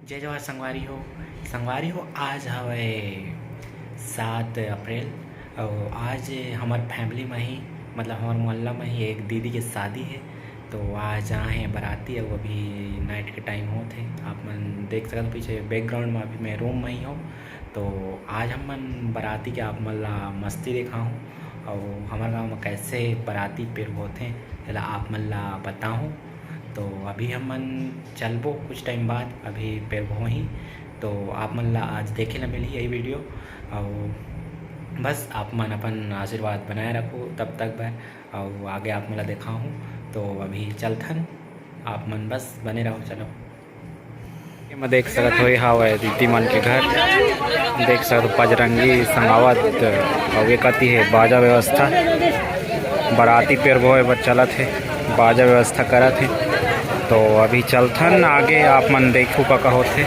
जय जवाहर संगवारी हो आज हवे 7 अप्रैल और आज हमार फैमिली में ही मतलब हमार मोहल्ला में ही एक दीदी के शादी है। तो आज आए हैं बाराती और अभी नाइट के टाइम होते आप मन देख सकते पीछे बैकग्राउंड में। अभी मैं रूम में ही हूँ। तो आज हम मन बाराती के आप मन ला मस्ती देखा हूँ और हमारे गाँव में कैसे बाराती पेड़ होते हैं आप मन ला बताऊँ। तो अभी हम मन चलबो कुछ टाइम बाद अभी पेरबो ही। तो आप मन ला आज देखे ला मिली यही वीडियो और बस आप मन अपन आशीर्वाद बनाए रखो तब तक बाय और आगे आप मला दिखाऊँ। तो अभी चलथन आप मन बस बने रहो। चलो मैं देख सकत हो हावे दीदी मन के घर देख सकत बजरंगी संगावत और कति है बाजा व्यवस्था बाराती पेरबो बर चलत है बाजा व्यवस्था करत है। तो अभी चलथन आगे आप मन देखो का होते।